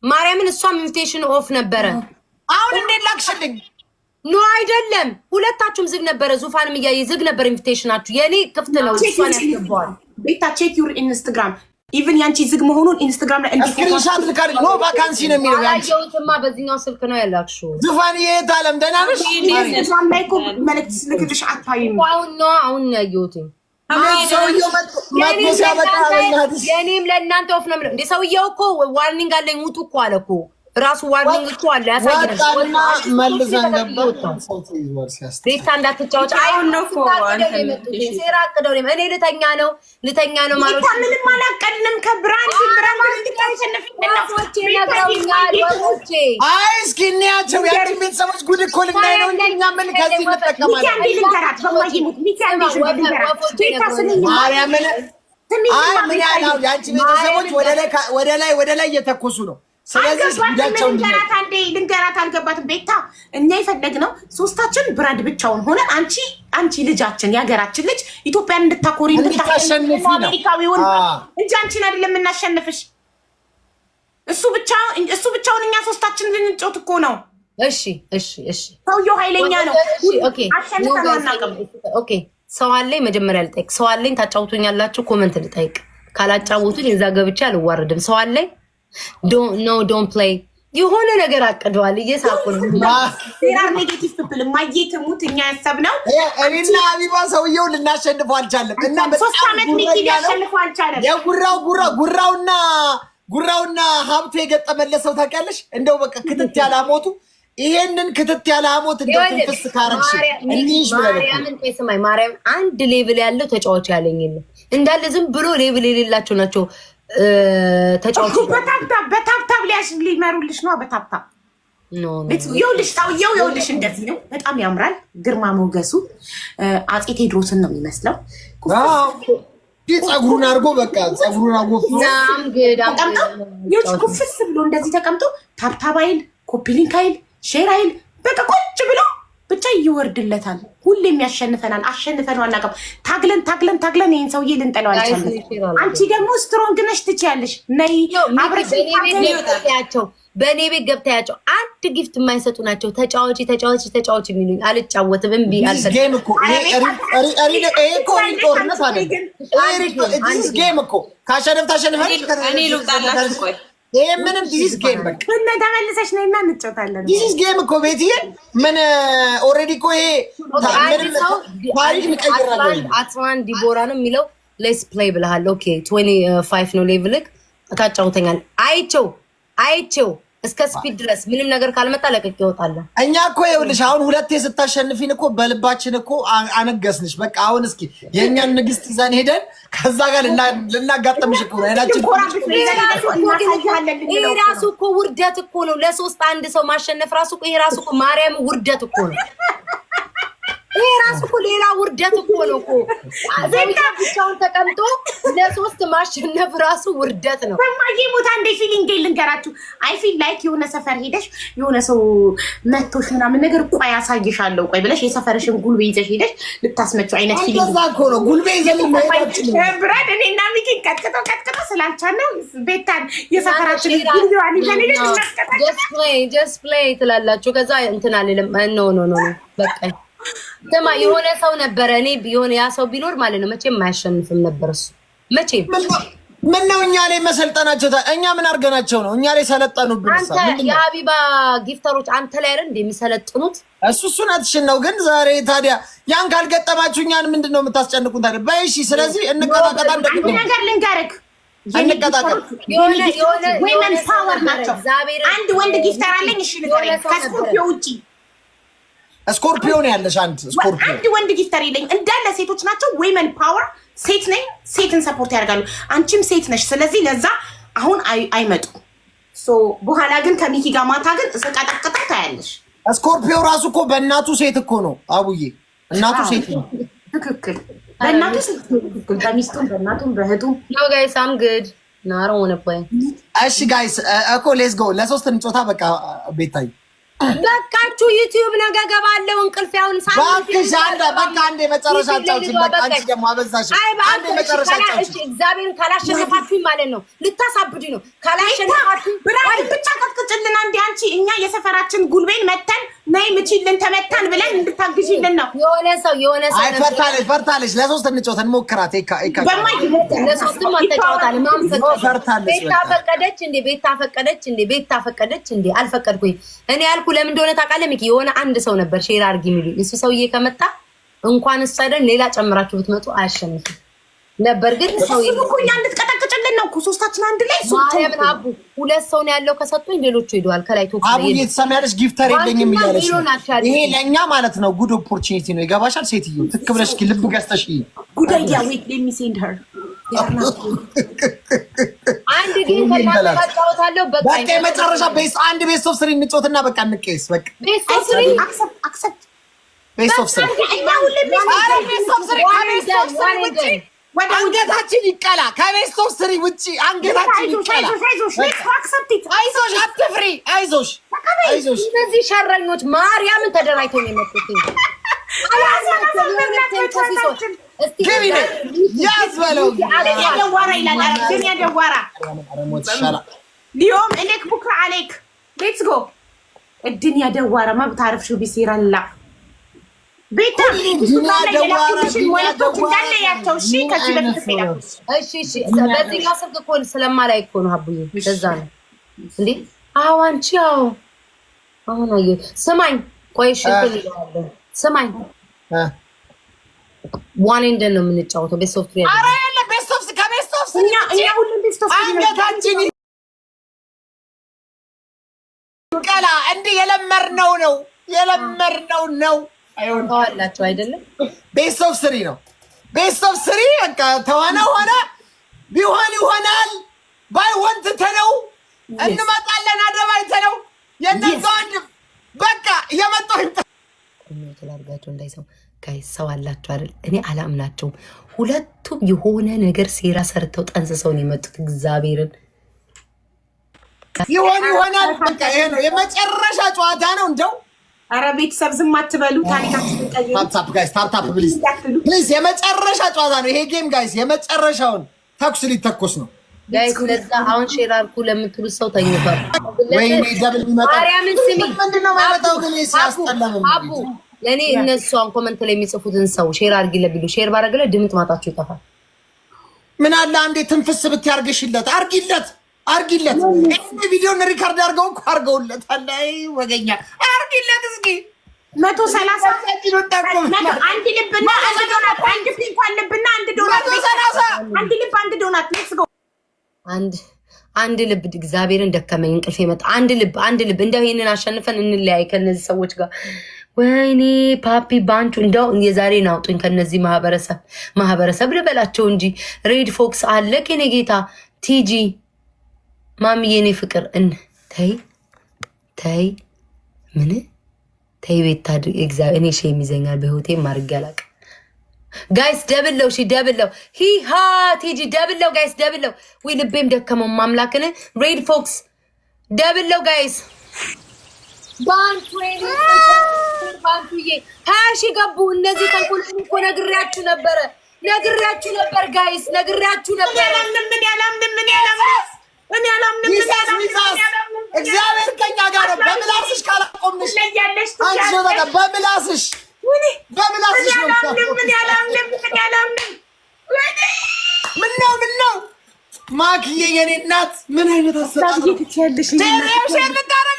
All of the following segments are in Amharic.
ማርያምን እሷም ኢንቪቴሽን ኦፍ ነበረ። አሁን እንዴት ላክሽልኝ? ኖ አይደለም፣ ሁለታችሁም ዝግ ነበረ። ዙፋንም እያየ ዝግ ነበር ኢንቪቴሽናችሁ። የኔ ክፍት ነው። እሷን ያስገባዋል። ቤታ ቼክ ዩር ኢንስታግራም ኢቭን ያንቺ ዝግ መሆኑን ኢንስታግራም ላይ ስክሪንሻት ልካል። ኖ ቫካንሲ ነው የሚለው ያንቺ። አላየሁትማ፣ በዚህኛው ስልክ ነው ያላክሽው። ዙፋን የት አለም? ደህና ነሽ? ኢንስታግራም ላይ እኮ መልዕክት ልክልሽ አታይም። አሁን ያየሁት ሰውዬው መጥቶ ሲያበቃ የኔም ለእናንተ ኦፍ ነው እንደ ሰውዬው እኮ ዋርኒንግ አለኝ ውጡ እኮ አለ እኮ ራሱ ዋርኒንግ እኮ አለ። ያሳየና መልሰን ገባ ቤታ እንዳትጫወች። አሁን ነው ሴራ አቅደው ነው። እኔ ልተኛ ነው ማለት ቤታ ምንም አላቀድንም። ከብራንድ አይ እስኪ እንያቸው ያቺ ቤተሰቦች ጉድ እኮ ልናይ ነው እንጂ እኛ ምን ከዚህ እንጠቀማለን? ማርያምን አይ ምን ያለው ያቺ ቤተሰቦች ወደ ላይ እየተኮሱ ነው። ስለዚህ ጉዳቸው ልንገራት አልገባትም። ቤታ እኛ የፈለግነው ሶስታችን ብራንድ ብቻውን ሆነ አንቺ ልጃችን የሀገራችን ልጅ ኢትዮጵያን እንድታኮሪ እንድታሸንፊ ነው አሜሪካዊውን እንጂ አንቺን አይደለም የምናሸንፍሽ። እሱ ብቻውን እኛ ሶስታችን ልንጮት እኮ ነው። እሺ ሰውየው ኃይለኛ ነው። ኦኬ ሰው አለኝ። መጀመሪያ ልጠይቅ። ሰው አለኝ ታጫውቱኛላችሁ? ኮመንት ልጠይቅ። ካላጫውቱኝ እዛ ገብቼ አልዋረድም። ሰው አለኝ? ዶንት ፕሌይ የሆነ ነገር አቅደዋል። እየሳቁ ነው። ሴራር ኔጌቲቭ ፒፕል ማየትሙት እኛ ያሰብነው እኔና አቢባ ሰውየው ልናሸንፈው አልቻለም። እና በሶስት አመት ሚኪ ያሸንፈው አልቻለም። ጉራውና ሀብቱ የገጠመለት ሰው ታውቂያለሽ? እንደው በቃ ክትት ያለ ሞቱ ይሄንን ክትት ያለ ሞት እንደው ትንፍስ ካረግሽ እንይሽ ስማይ ማርያም አንድ ሌቭል ያለው ተጫዋች ያለኝ የለም። እንዳለ ዝም ብሎ ሌቭል የሌላቸው ናቸው ተጫዋች። በታብታብ ሊመሩልሽ ነው። በታብታብ ይኸውልሽ እንደዚህ ነው። በጣም ያምራል። ግርማ ሞገሱ አፄ ቴዎድሮስን ነው የሚመስለው። ጸጉሩን አድርጎ በቃ ጸጉሩን አጎፍ ኩፍስ ብሎ እንደዚህ ተቀምጦ ታብታብ አይል፣ ኮፒሊንክ አይል፣ ሼር አይል፣ በቃ ቁጭ ብሎ ብቻ ይወርድለታል። ሁሌም ያሸንፈናል። አሸንፈነው አናውቅም። ታግለን ይሄን ሰውዬ ልንጠለው አልቻለም። አንቺ ደግሞ ስትሮንግ ነሽ፣ ትችያለሽ። ነይ አብረሽ በእኔ ቤት ገብታያቸው አንድ ጊፍት የማይሰጡ ናቸው። ተጫዋች የሚሉኝ አልጫወትም። እምቢ ጌም እኮ ጦርነት አለ። ጌም እኮ ካሸነፍ ታሸንፋለሽ። እኔ ልውጣላችሁ። ቆይ ይሄ ምንም ዲስ ጌም በቃ ተመልሰሽ ነይና እንጫወታለን። ዲስ ጌም እኮ ቤትዬ ምን ኦልሬዲ እኮ ይሄ አትዋን ዲቦራ ነው የሚለው ሌስ ፕሌይ ብለሃል። ኦኬ 25 ነው ሌቭልክ ታጫውተኛል። አይቼው እስከ ስፒድ ድረስ ምንም ነገር ካልመጣ ለቀቅ ይወጣል። እኛ እኮ ይኸውልሽ አሁን ሁለቴ ስታሸንፊን እኮ በልባችን እኮ አነገስንሽ። በቃ አሁን እስኪ የእኛን ንግስት ይዘን ሄደን ከዛ ጋር ልናጋጠምሽ እኮ ነው። ይሄ ራሱ እኮ ውርደት እኮ ነው። ለሶስት አንድ ሰው ማሸነፍ ራሱ እኮ ይሄ ራሱ እኮ ማርያም ውርደት እኮ ነው። ይሄ ራሱ እኮ ሌላ ውርደት እኮ ነው እኮ። ብቻውን ተቀምጦ ለሶስት ማሸነፍ ራሱ ውርደት ነው። በማዬ ሞታ እንደ ፊሊንግ ልንገራችሁ። አይ ፊል ላይክ የሆነ ሰፈር ሄደሽ የሆነ ሰው መቶሽ ምናምን ነገር ቆይ ያሳይሻለሁ ቆይ ብለሽ የሰፈርሽን ጉልቤ ይዘሽ ሄደሽ ልታስመጪው አይነት ፊሊንግ እኮ ነው። ጉልቤ ይዘሽ ብራድ እኔና ሚኪን ቀጥቅጦ ስላልቻለው ቤታን የሰፈራችን ጉልቤዋን ይዘን ጀስት ፕሌይ ትላላችሁ። ከዛ እንትን አልልም። ኖ በቃ ተማ የሆነ ሰው ነበረ። እኔ የሆነ ያ ሰው ቢኖር ማለት ነው መቼም አያሸንፍም ነበር እሱ መቼም። ምን ነው እኛ ላይ መሰልጠናቸው? እኛ ምን አድርገናቸው ነው እኛ ላይ ሰለጠኑብን? አንተ የሀቢባ ጊፍተሮች አንተ ላይ አይደል እንደሚሰለጥኑት? እሱን አትሽን ነው። ግን ዛሬ ታዲያ ያን ካልገጠማችሁ እኛን ምንድነው የምታስጨንቁን ታዲያ? በእሺ ስለዚህ እንቀጣቀጣ። አንድ ነገር ልንገርክ፣ እንቀጣቀጥ የሆነ ወይመን ፓወር ናቸው። አንድ ወንድ ጊፍተር አለኝ። እሺ ልንገርክ፣ ከስኮርፒዮ ውጪ ስኮርፒዮ ነው ያለሽ። አንድ ወንድ ጊፍተር የለኝ። እንዳለ ሴቶች ናቸው። ዊመን ፓወር ሴት ነኝ። ሴትን ሰፖርት ያደርጋሉ። አንቺም ሴት ነሽ። ስለዚህ ለዛ አሁን አይመጡ። በኋላ ግን ከሚኪ ጋር ማታ ግን ስቀጠቅጠው ታያለሽ። ስኮርፒዮ ራሱ እኮ በእናቱ ሴት እኮ ነው አቡዬ። እናቱ ሴት ነው። ትክክል። በእናቱ ሴት ትክክል። በሚስቱም በእናቱም በእህቱም ኖ ጋይስ አም ጉድ ናሮ ሆነ ፕሌይ። እሺ ጋይስ እኮ ሌትስ ጎ። ለሶስት እንጮታ በቃ ቤታይ በቃችሁ። ዩቲዩብ ነገ ገባለሁ። እንቅልፍ ያውን ባክሽ አንዴ በቃ አንዴ መጨረሻ ጫውችን። በቃ አንቺ ደግሞ አበዛሽ። አንዴ መጨረሻ ጫውችን። እግዚአብሔርን ካላሸነፋችሁኝ ማለት ነው ልታሳብዱኝ ነው። ካላሸነፋችሁኝ ብራድ ብቻ አንቺ እኛ የሰፈራችን ጉልቤን መተን ነይ ምችልን ተመታን ብለን እንድታግዢልን ነው። የሆነ ሰው አይ ፈርታለች። ለሶስት እንጫወት እንሞክራት። ለሶስትም አልተጫወታል። ቤታ ፈቀደች እንዴ? አልፈቀድኩኝ እኔ ያልኩ ለምን እንደሆነ ታውቃለህ ሚኪ? የሆነ አንድ ሰው ነበር ሼር አድርጊ የሚሉኝ። እሱ ሰውዬ ከመጣ እንኳን እሱ አይደል ሌላ ጨምራችሁ ብትመጡ አያሸንፍም ነበር። ግን ሰው ይልኩኝ እንድትቀጠቅጭልን ነው እኮ ሶስታችን አንድ ላይ ማርያምን አቡ ሁለት ሰው ነው ያለው ከሰጡኝ ሌሎቹ ሄደዋል። ከላይ ቶፕ አቡ እየተሰማያለሽ ጊፍተር የለኝም እያለሽ ነው። ይሄ ለእኛ ማለት ነው ጉድ ኦፖርቹኒቲ ነው። ይገባሻል? ሴትዮ ትክ ብለሽ ልብ ገዝተሽ ጉድ አይዲያ ዌት ሌት ሚ ሴንድ ሄር አንድ ግን ከናታጫውታለሁ። በቃ የመጨረሻ ቤስ አንድ ቤስ ኦፍ 3 እንጫወትና በቃ እንቀይስ። በቃ ቤስ ኦፍ 3 አክሰፕት ቤስ ኦፍ 3 ወደ አንገታችን ይቀላ። ከቤስት ኦፍ 3 ውጪ አንገታችን ይቀላ። አይዞሽ አትፍሪ። አይዞሽ እነዚህ ሸረኞች ማርያምን ተደራጅተው ነው የመጡት። ያዝ በለው ሊዮም እኔክ ቡክራ አሌክ ሌትስ ጎ الدنيا دوارة ما بتعرف شو بيصير هلا ቤታ በዚህኛው ስልክ እኮ ስለማላይ እኮ ነው ሀቡዬ። ለዛ ነው እንዴ? አዎ አንቺ ያው አሁን አየሁ። ስማኝ ቆይ እሺ ትልኛለህ። ስማኝ ዋን እንደን ነው የምንጫወተው። ቤስት ኦፍ 3 ኧረ ያለ ቤስት ኦፍ ከቤስት ኦፍ እኛ ሁሉም ቤስት ኦፍ አንገታችን ቀላ እንዴ የለመርነው ነው ታዋላችሁ አይደለም? ቤስት ኦፍ 3 ነው። ቤስት ኦፍ 3 በቃ ተዋና ሆነ ቢሆን ይሆናል። ባይሆን ትተነው እንመጣለን። አደባይተነው የነዛ አንድ በቃ እየመጣሁ ተላርጋቸው እንዳይሰው ጋይስ ሰው አላችሁ አይደል? እኔ አላምናቸውም። ሁለቱም የሆነ ነገር ሴራ ሰርተው ጠንስሰው ነው የመጡት። እግዚአብሔርን ይሆናል። በቃ ይሄ ነው የመጨረሻ ጨዋታ ነው እንደው አረ ቤተሰብ ዝም አትበሉ። ታሪካችን ቀይ ታፕ ጋይስ ታፕ ፕሊዝ የመጨረሻ ጨዋታ ነው ይሄ ጌም ጋይስ። የመጨረሻውን ተኩስ ሊተኮስ ነው ጋይስ። ለዛ አሁን ሼር አድርጉ ለምትሉ ሰው ተኝቷል። ወይኔ ደብል ቢመጣ ማርያምን ስሚ ምንድነው የማይመጣው ግን ሲያስጠላም አቡ ለኔ እነሱ አሁን ኮሜንት ላይ የሚጽፉትን ሰው ሼር አድርጊ ለቢሉ ሼር ባረገለ ድምጽ ማጣችሁ ይጠፋል። ምን አለ አንዴ ትንፍስ ብትያርግሽለት አርጊለት እንደ ቪዲዮን ሪካርድ አድርገው እኮ አርገውለታል። አይ ወገኛ አርጊለት እስኪ 130 አንድ ልብና አንድ ዶናት አንድ ፊንኳን ልብና አንድ ዶናት 130 አንድ ልብ አንድ ዶናት ሌትስ ጎ አንድ ልብ እግዚአብሔርን ደከመኝ እንቅልፍ የመጣ አንድ ልብ እንደው ይሄንን አሸንፈን እንለያይ ከነዚህ ሰዎች ጋር። ወይኔ ፓፒ ባንቹ እንደው የዛሬን አውጡኝ ከነዚህ ማህበረሰብ ልበላቸው እንጂ ሬድ ፎክስ አለ ከኔ ጌታ ቲጂ ማሚ የኔ ፍቅር ተይ ምን ተይ ቤታ እግዚአብሔር እኔ ሼም ይዘኛል በህይወቴ ማርግ ያላቅ ጋይስ ደብለው ሂሃ ቲጂ ደብለው ጋይስ ደብለው ወይ ልቤም ደከመው ማምላክን ሬድ ፎክስ ደብለው ጋይስ ባንቹዬ ሃሺ ገቡ እነዚህ ተንኩል እኮ ነግሬያችሁ ነበር ጋይስ ነግሬያችሁ ነበር። እኔ አላምንም እግዚአብሔር ከኛ ጋር ነው። በምላስሽ ካላቆምሽ አንቺ በቃ በምላስሽ ምነው ማክዬ የኔ እናት ምን አይነት አሰጣጥ ሼር ልታረግ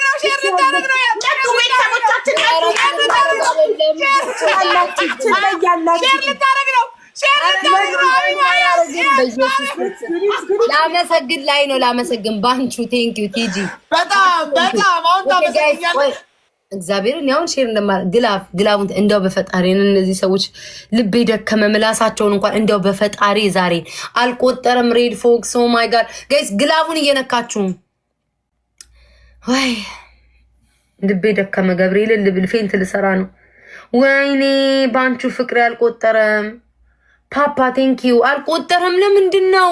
ነው ላመሰግን ባንቹ ቴንክ ዩ ቲጂ በጣም አሁን ታመሰግኛለሽ። እግዚአብሔርን ያውን ሼር ግላቡን እንደው በፈጣሪ እነዚህ ሰዎች ልቤ ደከመ። ምላሳቸውን እንኳን እንደው በፈጣሪ ዛሬ አልቆጠረም። ሬድ ፎክስ ኦ ማይ ጋድ ጋይስ ግላቡን እየነካችሁ ወይ ልቤ ደከመ። ገብርኤል ልብል ፌንት ልሰራ ነው። ወይኔ ባንቹ ፍቅሬ አልቆጠረም። ፓፓ ቴንኪዩ አልቆጠረም። ለምንድን ነው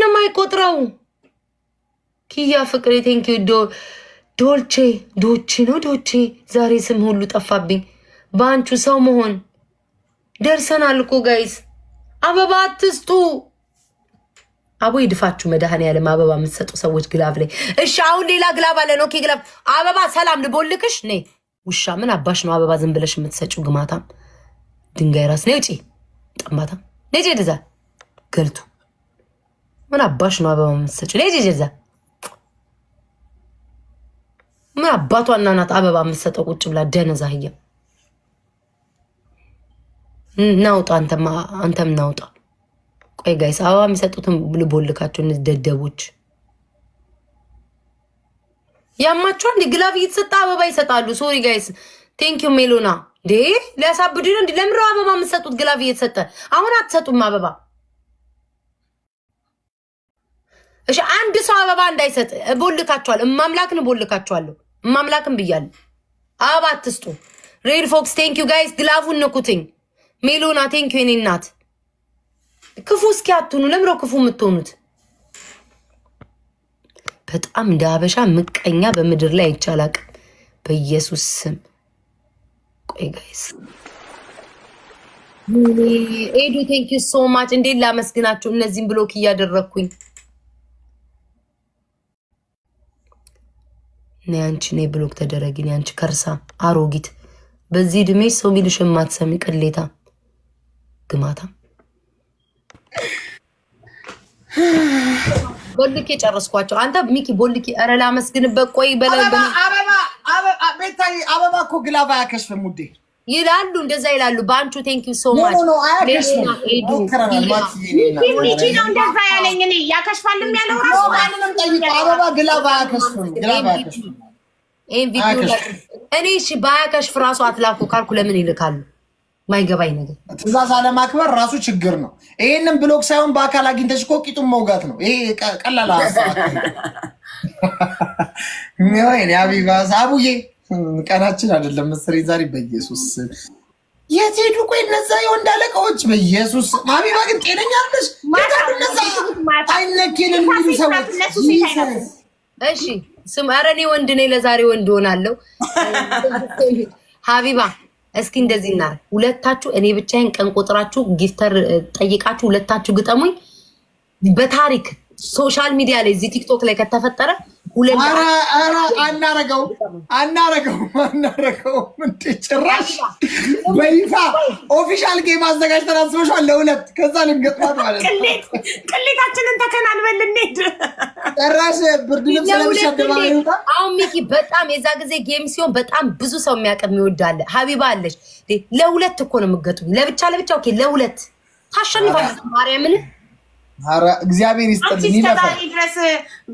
የማይቆጥረው? ኪያ ፍቅሬ ቴንኪዩ ዶቼ ዛሬ ስም ሁሉ ጠፋብኝ። ባንቹ ሰው መሆን ደርሰናል እኮ ጋይስ። አበባ አትስጡ አቦ ይድፋችሁ መድኃኒዓለም አበባ የምትሰጡ ሰዎች ግላብ ላይ። እሺ አሁን ሌላ ግላብ አለን። ኦኬ ግላብ አበባ ሰላም ልቦልክሽ ነይ። ውሻ ምን አባሽ ነው አበባ ዝም ብለሽ የምትሰጪው? ግማታም ድንጋይ ራስ ነይ ውጪ። ጠማታም ነይ ጀደዛ ገልቱ ምን አባሽ ነው አበባ የምትሰጪው? ነይ ጀደዛ ምን አባቷ እናናት አበባ የምትሰጠው ቁጭ ብላ ደነዛ ህያ ናውጣ። አንተም ናውጣ። ቆይ ጋይስ አበባ የሚሰጡትን ልቦልካቸው እነዚህ ደደቦች ያማቸዋል። እንዲ ግላብ እየተሰጠ አበባ ይሰጣሉ። ሶሪ ጋይስ ቴንክ ዩ ሜሎና ዴ ሊያሳብዱ ነው። እንዲ ለምረው አበባ የምትሰጡት ግላብ እየተሰጠ አሁን አትሰጡም አበባ። እሺ አንድ ሰው አበባ እንዳይሰጥ እቦልካቸዋለሁ። እማምላክን እቦልካቸዋለሁ። እማምላክን ብያለሁ። አበባ አትስጡ። ሬድ ፎክስ ቴንክ ዩ ጋይስ ግላቡን ንኩትኝ። ሜሎና ቴንክ ዩ የኔ እናት። ክፉ እስኪ አትሁኑ። ለምረው ክፉ የምትሆኑት በጣም እንደ አበሻ ምቀኛ በምድር ላይ አይቻላቅ በኢየሱስ ስም። ቆይ ጋይስ ኤዱ ቴንክ ዩ ሶ ማች። እንዴት ላመስግናችሁ እነዚህን ብሎክ እያደረግኩኝ። ነይ አንቺ ነይ ብሎክ ተደረጊ። ነይ አንቺ ከርሳ አሮጊት በዚህ እድሜ ሰው ሚልሽ የማትሰሚ ቅሌታ ግማታ። ቦልኬ ጨረስኳቸው። አንተ ሚኪ ቦልኬ ኧረ ላመስግንበት። ቆይ በላይ ቤታዬ አበባ እኮ ግላብ አያከሽፍም ውዴ ይላሉ። እንደዛ ይላሉ። ባንቹ ቴንክ ዩ ሶ ማች። ሚኪ ነው እንደዛ ያለኝ። እኔ ያከሽፋልም ያለው ራሱ ማንንም ጠይቁ። አበባ ግላብ አያከሽፍም። ግላብ አያከሽፍም። እኔ እሺ ባያከሽፍ ራሱ አትላኩ ካልኩ ለምን ይልካሉ? ማይገባኝ ነገር ትእዛዝ አለማክበር ራሱ ችግር ነው። ይሄንን ብሎክ ሳይሆን በአካል አግኝተሽ እኮ ቂጡን መውጋት ነው። ይሄ ቀላል ወይኔ አቢባ አቡዬ ቀናችን አይደለም መሰለኝ ዛሬ። በኢየሱስ የት ሄዱ? ቆይ እነዛ የወንድ አለቃዎች በኢየሱስ አቢባ ግን ጤነኛ አለሽ? አይነኪን የሚሉ ሰዎች እሺ ስም ኧረ እኔ ወንድ ነኝ። ለዛሬ ወንድ ሆናለሁ። ሀቢባ እስኪ እንደዚህ እናር ሁለታችሁ እኔ ብቻዬን ቀን ቆጥራችሁ ጊፍተር ጠይቃችሁ ሁለታችሁ ግጠሙኝ። በታሪክ ሶሻል ሚዲያ ላይ እዚህ ቲክቶክ ላይ ከተፈጠረ አናረገው እንዴ ጭራሽ በይፋ ኦፊሻል ጌም አዘጋጅተን አስበሽዋል ለሁለት። ከዛ ልንገጥማት ማለት ነው። ቅሌታችንን ተከናንበን ልንሄድ ጭራሽ ብርድ ልብስ ለብሻደባ ይውጣ። አሁን ሚኪ በጣም የዛ ጊዜ ጌም ሲሆን በጣም ብዙ ሰው የሚያቀም ይወዳል። ሀቢባ አለች ለሁለት እኮ ነው የምትገጡኝ። ለብቻ ኦኬ ለሁለት ታሸንፋለች። ማርያምን አረ እግዚአብሔር ይስጥልኝ። ይፈታል ድረስ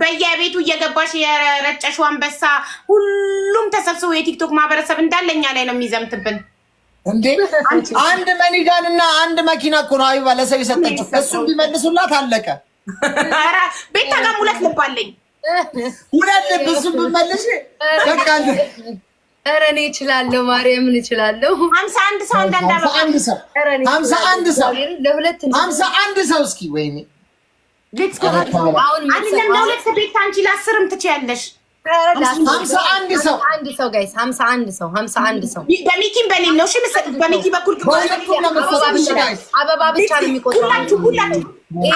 በየቤቱ እየገባሽ የረጨሽው አንበሳ ሁሉም ተሰብስቦ የቲክቶክ ማህበረሰብ እንዳለኛ ላይ ነው የሚዘምትብን እንዴ። አንድ መኒጋንና አንድ መኪና እኮ ነው አቢባ ለሰው የሰጠችው። እሱም ቢመልሱላት አለቀ። አረ ቤታ ጋር ሁለት ልብ አለኝ። ሁለት ልብ እሱም ብመልሽ በቃ ኧረ እኔ እችላለሁ። ማርያምን እችላለሁ። 51 ሰው እንዳንዳባ 51 ሰው እስኪ ወይኔ ሌትስ ጎ። አሁን አይደለም ለሁለት ቤት አንቺ ለ10ም ትችያለሽ። 51 ሰው ጋይስ 51 ሰው በሚኪም በኔም ነው። እሺ በሚኪ በኩል አበባ ብቻ ነው የሚቆጥረው። ሁላችሁ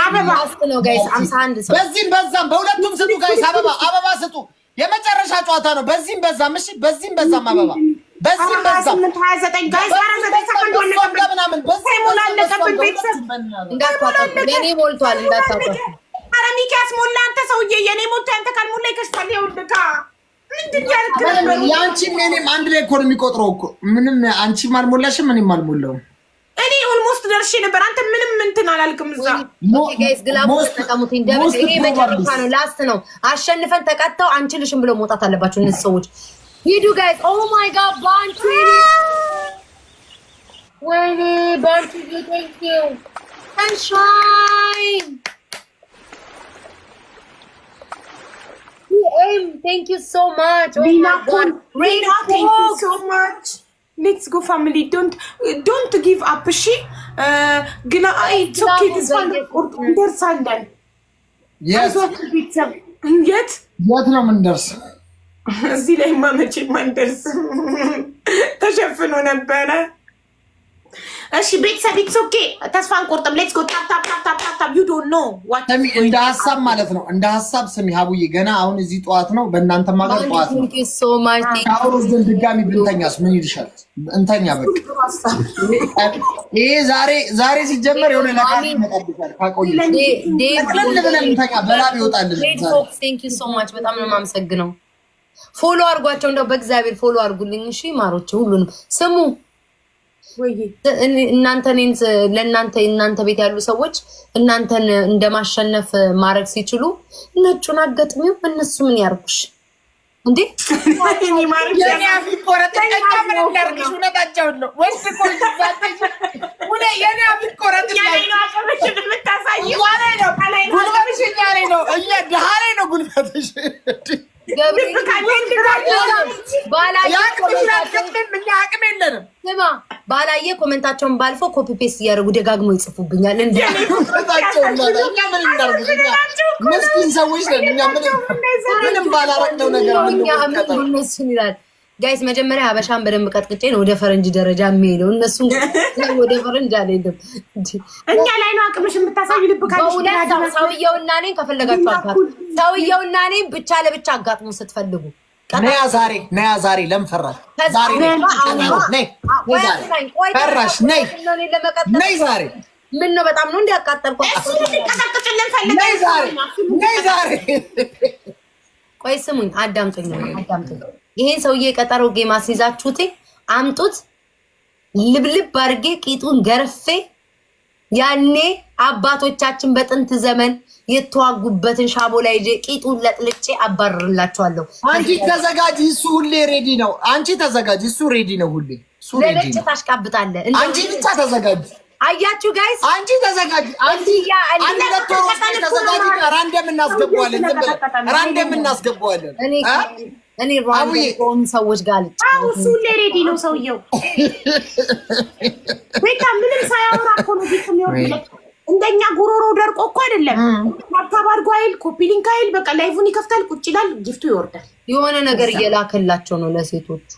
አበባ ነው ጋይስ 51 ሰው። በዚህም በዛም በሁለቱም ስጡ ጋይስ። አበባ ስጡ። የመጨረሻ ጨዋታ ነው። በዚህም በዛም እሺ፣ በዚህም በዛም አበባ በዚህም በዛም 29 ጋይስ 29 ሰከንድ ምናምን በዚህ ሞላለቀብን ቤተሰብ እንዳታጣጡ። ለኔ ሞልቷል እንዳታጣጡ። ኧረ ሚኪያስ ሞላ። አንተ ሰውዬ የኔ ሞልቶ ያንተ ካልሞላ ይከሽፋል። ይኸውልህ ምንድን ያልክ ነው? ያንቺም የኔም አንድ ላይ እኮ ነው የሚቆጥረው እኮ። ምንም አንቺም አልሞላሽም እኔም አልሞላውም። እኔ ኦልሞስት ደርሼ ነበር። አንተ ምንም እንትን አላልክም። እዛ ጋይስ ግላቡ ተጠቀሙት። እንደምን ይሄ መጨረሻ ነው፣ ላስት ነው። አሸንፈን ተቀጣው አንችልሽም ብለው መውጣት አለባቸው እነዚህ ሰዎች። ሂዱ ጋይስ። ኦ ማይ ጋድ ባንቺ ወይኔ ባንቺ ቴንክ ዩ ሰንሻይን ቴንክ ዩ ሶ ማች። Rina, thank you so much. Let's go family. Don't give up. እሺ ግን it's okay. this one እንደርሳለን። የት ነው የምንደርስ? እዚህ ላይ ማመቼ ማንደርስ ተሸፍኖ ነበረ። እሺ ቤተሰብ ኢትስ ኦኬ። ተስፋ አንቆርጥም። ሌትስ ጎ ታፕ ታፕ ታፕ ታፕ ታፕ ዩ ዶንት ኖ ዋት እንደ ሀሳብ ማለት ነው። እንደ ሀሳብ ስሚ ሀቡዬ፣ ገና አሁን እዚህ ጠዋት ነው፣ በእናንተ ማገር ጠዋት ነው። ሻወር ወስደን ድጋሚ ብንተኛስ ምን ይልሻል? እንተኛ በቃ። ይሄ ዛሬ ሲጀመር የሆነ ነገር ይመጣብሻል። ካቆይ ብለን እንተኛ፣ በላብ ይወጣልን። ቴንክ ዩ ሶ ማች፣ በጣም ነው የማመሰግነው። ፎሎ አድርጓቸው፣ እንደው በእግዚአብሔር ፎሎ አድርጉልኝ እሺ ማሮች፣ ሁሉንም ስሙ። እናንተ ቤት ያሉ ሰዎች እናንተን እንደማሸነፍ ማድረግ ሲችሉ ነጩን አገጥሚው እነሱ ምን ያርጉሽ እንዴ? ባላየ ኮሜንታቸውን ባልፎ ኮፒ ፔስት እያደረጉ ደጋግሞ ይጽፉብኛል። መስኪን ሰዎች ምንም ባላረግነው ነገር ይላል። ጋይስ መጀመሪያ ሀበሻን በደንብ ቀጥቅጬ ነው ወደ ፈረንጅ ደረጃ የሚሄደው። እነሱም ወደ ፈረንጅ አልሄድም። እኛ ላይ ነው አቅምሽ የምታሳዩ። ልብ ካለሽ ሰውየውና እኔን ከፈለጋችሁ አጋጥሙ። ሰውየውና እኔን ብቻ ለብቻ አጋጥሙ ስትፈልጉ። ነያ ዛሬ ለምን ፈራሽ? ዛሬ ፈራሽ? ነይ ዛሬ ምን ነው በጣም ነው እንዲያቃጠልኩ። ነይ ዛሬ ቆይ ስሙኝ፣ አዳምጡኝ። ይሄን ሰውዬ ቀጠሮ ጌማ ሲይዛችሁት አምጡት፣ ልብልብ አድርጌ ቂጡን ገርፌ ያኔ አባቶቻችን በጥንት ዘመን የተዋጉበትን ሻቦ ላይ ቂጡን ለጥልጬ አባርርላችኋለሁ። አንቺ ተዘጋጂ፣ እሱ ሁሌ ሬዲ ነው። አንቺ ተዘጋጂ፣ እሱ ሬዲ ነው ሁሌ። እሱ ሬዲ ነው። ታሽቃብጣለህ። አንቺ ብቻ ተዘጋጂ። አያችሁ ጋይስ፣ አንቺ ተዘጋጂ። አንቺ አንድ ለቶሮስ ተዘጋጂ። ራንደም እናስገባዋለን። ራንደም እናስገባዋለን። እኔ ራንደም ሰዎች ጋር እሱ ሁሌ ሬዲ ነው ሰውየው። በቃ ምንም ሳያወራ እኮ ነው ቢት የሚወርድ። እንደኛ ጉሮሮ ደርቆ እኮ አይደለም። ታብታብ አድርጎ አይል፣ ኮፒ ሊንክ አይል። በቃ ላይፉን ይከፍታል፣ ቁጭ ይላል፣ ጊፍቱ ይወርዳል። የሆነ ነገር እየላከላቸው ነው ለሴቶቹ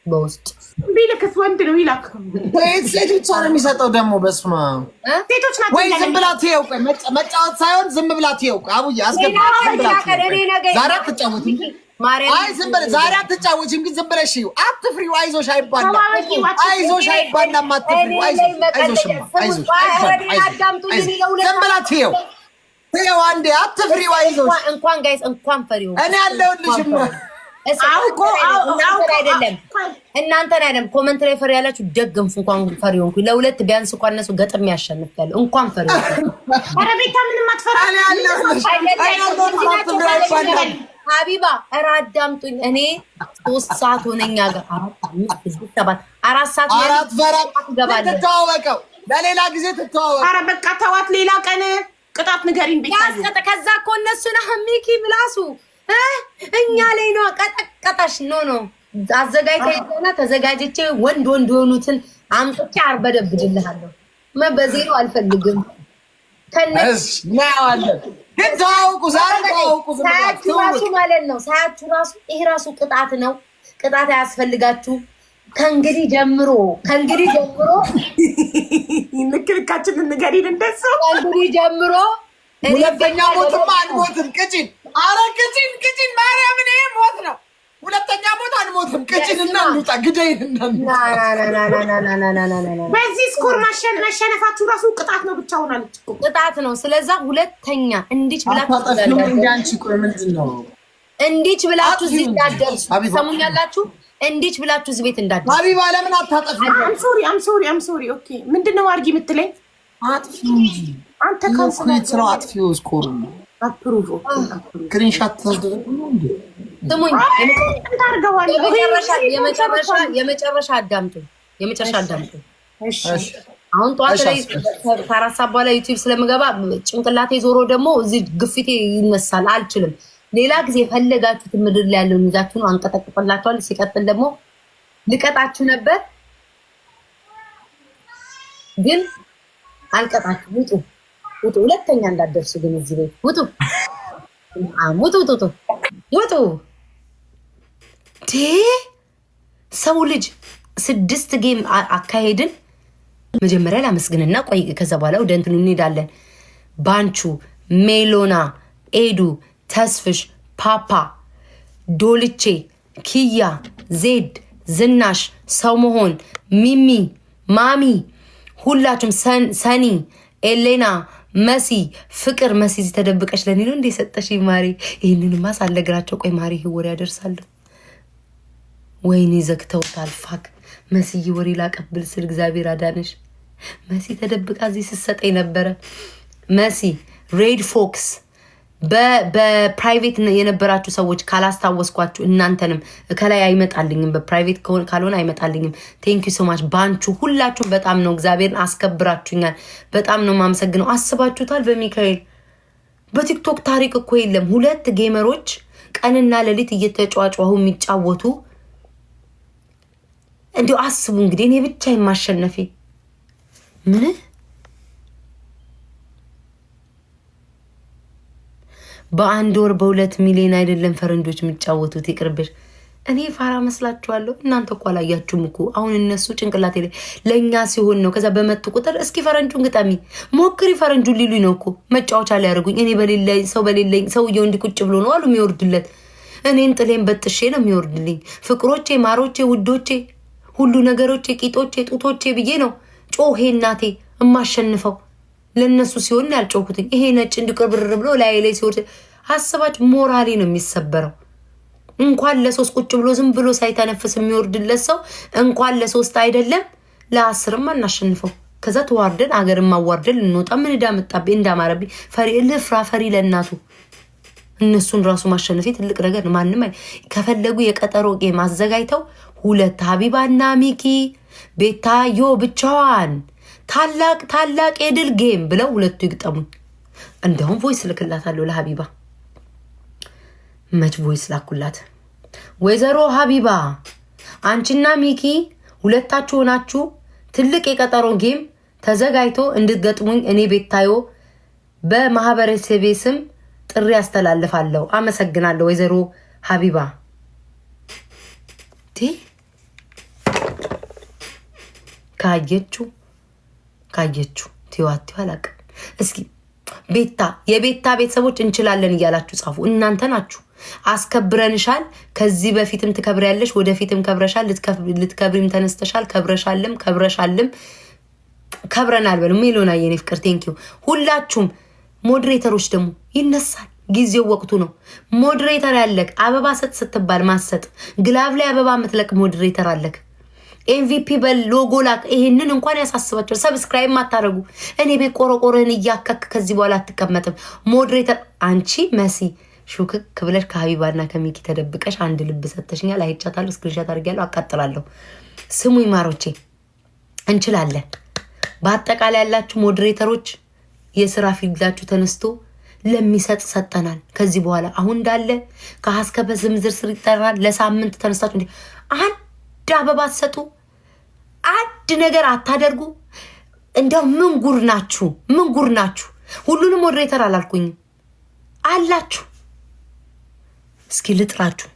በውስጥ ቢልክስ ወንድ ነው ይላክ። ሴት ብቻ ነው የሚሰጠው ደግሞ። በስመ አብ ሴቶች ናቸው ወይ ዝም ብላ ትየው። መጫወት ሳይሆን ዝም ብላ ትየው። አቡዬ አስገባ። ዛሬ አትጫወትም። አይ ዝም ብለሽ ዛሬ አትጫወችም፣ ግን ዝም ብለሽ ይኸው። አትፍሪው፣ አይዞሽ አይባላም። አይዞሽ አይባላም። አትፍሪው፣ አይዞሽ ዝም ብላ ትየው። አንዴ አትፍሪው፣ አይዞሽ። እንኳን ጋይስ እንኳን ፈሪው እኔ ያለሁልሽም አይደለም እናንተን አይደለም። ኮመንት ላይ ፈሪ ያላችሁ ደግምፉ። እንኳን ፈሪ ሆንኩ ለሁለት ቢያንስ እንኳን እነሱ ገጥም ያሸንፋለሁ። እንኳን ፈሪ ኧረ ቤታ ምንም አትፈራ። ሀቢባ ኧረ አዳምጡኝ። እኔ 3 ሰዓት ሆነኛ ጋር 4 ሰዓት ትተዋወቀው። ለሌላ ጊዜ ትተዋወቀው። ኧረ በቃ ተዋት። ሌላ ቀን ቅጣት ንገሪኝ ቤታ። ከዛ እኮ እነሱን ሚኪ ምላሱ እኛ ላይ ነው ቀጠቀጠሽ። ኖ አዘጋጅተና ተዘጋጅቼ ወንድ የሆኑትን አምጥቼ አርበደብድልሃለሁ። በዜሮ አልፈልግም። ግን ተዋውቁ፣ ዛሬ ተዋውቁ። ሳያችሁ ራሱ ማለት ነው። ሳያችሁ ራሱ ይሄ ራሱ ቅጣት ነው። ቅጣት አያስፈልጋችሁ። ከእንግዲህ ጀምሮ ልክልካችን እንገሪን እንደሱ ከእንግዲህ ጀምሮ ሁለተኛ ሞትማ አንሞትም። ቅጭን አረ ቅጭን ማርያምን፣ ይሄ ሞት ነው። ሁለተኛ ሞት አንሞትም። ቅጭንና እንውጣ፣ ግደይንና በዚህ ስኮር መሸነፋችሁ ራሱ ቅጣት ነው። ብቻ ሆናለች ቅጣት ነው። ስለዛ ሁለተኛ እንዲች ብላችሁ እዚህ እንዳትደርሱ ሰሙኛላችሁ። እንዲች ብላችሁ እዚህ ቤት እንዳትደርሱ። ሀቢባ ለምን አታጠፊ? አም ሶሪ ኦኬ። ምንድነው አርጊ የምትለኝ? አጥፊ እንጂ አንተ ካንሰለት ነው። አጥፊው ስኮር ነው። አፕሩቭ ስክሪንሻት ተደረገ ነው እንዴ? ስሙኝ፣ የመጨረሻ አዳምጡ። እሺ አሁን ጠዋት ላይ ከ4 ሰዓት በኋላ ዩቲዩብ ስለምገባ ጭንቅላቴ ዞሮ ደግሞ እዚህ ግፊቴ ይነሳል። አልችልም። ሌላ ጊዜ ፈለጋችሁት ምድር ላይ ያለውን ይዛችሁ ነው አንቀጠቅጥላችኋል። ሲቀጥል ደግሞ ልቀጣችሁ ነበር ግን አልቀጣችሁ። ውጡ፣ ሁለተኛ እንዳትደርሱ ግን እዚህ ቤት ውጡ። ውጡ። ሰው ልጅ 6 ጌም አካሄድን መጀመሪያ ላመስግንና ቆይ ከዛ በኋላ ወደ እንትኑ እንሄዳለን። ባንቹ፣ ሜሎና፣ ኤዱ፣ ተስፍሽ፣ ፓፓ፣ ዶልቼ፣ ኪያ፣ ዜድ፣ ዝናሽ፣ ሰው መሆን፣ ሚሚ፣ ማሚ፣ ሁላችሁም፣ ሰኒ፣ ኤሌና፣ መሲ፣ ፍቅር። መሲ እዚህ ተደብቀሽ ለኔ ነው እንደ ሰጠሽ ማሪ። ይህንንማ ሳልነግራቸው ቆይ ማሪ ወሬ ያደርሳለሁ። ወይኔ ዘግተውታል። ፋክ መስዬ ወሬ ላቀብል ስል እግዚአብሔር አዳነሽ። መሲ ተደብቃ እዚህ ስትሰጠኝ ነበረ። መሲ ሬድ ፎክስ በፕራይቬት የነበራችሁ ሰዎች ካላስታወስኳችሁ እናንተንም ከላይ አይመጣልኝም፣ በፕራይቬት ካልሆነ አይመጣልኝም። ቴንክ ዩ ሶ ማች ባንቹ፣ ሁላችሁም በጣም ነው እግዚአብሔርን አስከብራችሁኛል። በጣም ነው የማመሰግነው። አስባችሁታል? በሚካኤል በቲክቶክ ታሪክ እኮ የለም 2 ጌመሮች ቀንና ሌሊት እየተጫዋጫሁ የሚጫወቱ። እንዲሁ አስቡ እንግዲህ እኔ ብቻ የማሸነፌ ምን በአንድ ወር በ2 ሚሊዮን አይደለም ፈረንጆች የሚጫወቱት። ይቅርብሽ። እኔ ፋራ መስላችኋለሁ? እናንተ እኮ አላያችሁም እኮ። አሁን እነሱ ጭንቅላት ለእኛ ሲሆን ነው። ከዛ በመጡ ቁጥር እስኪ ፈረንጁን ግጠሚ ሞክሪ ፈረንጁን ሊሉኝ ነው እኮ መጫወቻ ላይ ያደርጉኝ። እኔ በሌለኝ ሰውየው እንዲቁጭ ብሎ ነው አሉ የሚወርድለት። እኔን ጥሌን በጥሼ ነው የሚወርድልኝ። ፍቅሮቼ፣ ማሮቼ፣ ውዶቼ፣ ሁሉ ነገሮቼ፣ ቂጦቼ፣ ጡቶቼ ብዬ ነው ጮሄ እናቴ እማሸንፈው። ለነሱ ሲሆን ያልጮኩትኝ። ይሄ ነጭ እንዲቀብር ብሎ ላይ ሲወርድ አስባች ሞራሌ ነው የሚሰበረው። እንኳን ለ3 ቁጭ ብሎ ዝም ብሎ ሳይተነፍስ የሚወርድለት ሰው እንኳን ለ3 አይደለም ለ10ም አናሸንፈው። ከዛ ተዋርደን አገርን ማዋርደን ልንወጣ ምን እንዳመጣብኝ እንዳማረብኝ ፈሪ ልፍራ ፈሪ ለእናቱ። እነሱን ራሱ ማሸነፌ ትልቅ ነገር ነው። ማንም ከፈለጉ የቀጠሮ ጌም አዘጋጅተው 2 ሀቢባና ሚኪ ቤታዮ ብቻዋን ታላቅ የድል ጌም ብለው 2 ይግጠሙኝ። እንደውም ቮይስ ልክላታለሁ ለሀቢባ። መች ቮይስ ላኩላት? ወይዘሮ ሀቢባ አንቺና ሚኪ 2ታችሁ ሆናችሁ ትልቅ የቀጠሮ ጌም ተዘጋጅቶ እንድትገጥሙኝ እኔ ቤታዮ በማህበረሰቤ ስም ጥሪ አስተላልፋለሁ። አመሰግናለሁ ወይዘሮ ሀቢባ። ካየችሁ ቲዋቲው አላቅ። እስኪ የቤታ ቤተሰቦች እንችላለን እያላችሁ ጻፉ። እናንተ ናችሁ። አስከብረንሻል። ከዚህ በፊትም ትከብሪያለሽ፣ ወደፊትም ከብረሻል፣ ልትከብሪም ተነስተሻል። ከብረሻልም ከብረናል በሉ። ሜሎና የኔ ፍቅር ቴንኪው። ሁላችሁም ሞዴሬተሮች ደግሞ ይነሳል። ጊዜው ወቅቱ ነው። ሞዴሬተር ያለክ አበባ ሰጥ ስትባል ማሰጥ ግላብ ላይ አበባ ምትለቅ ሞዴሬተር አለክ። ኤምቪፒ በሎጎ ላክ። ይሄንን እንኳን ያሳስባቸው። ሰብስክራይብ ማታረጉ እኔ ቤት ቆረቆረን እያከክ ከዚህ በኋላ አትቀመጥም። ሞዴሬተር አንቺ መሲ ሹክክ ብለሽ ከሀቢባና ከሚኪ ተደብቀሽ አንድ ልብ ሰጥተሽኛል። አይቻታለሁ፣ ስክሪንሻት አድርጊያለሁ፣ አቃጥላለሁ። ስሙኝ ማሮቼ እንችላለን። በአጠቃላይ ያላችሁ ሞዴሬተሮች የስራ ፊልዳችሁ ተነስቶ ለሚሰጥ ሰጠናል። ከዚህ በኋላ አሁን እንዳለ ከሀስከበ ዝምዝር ስር ይጠራል። ለሳምንት ተነስታችሁ እንዴ አንድ አበባ አትሰጡ፣ አንድ ነገር አታደርጉ። እንደው ምን ጉር ናችሁ? ሁሉንም ሞዴሬተር አላልኩኝም አላችሁ። እስኪ ልጥራችሁ።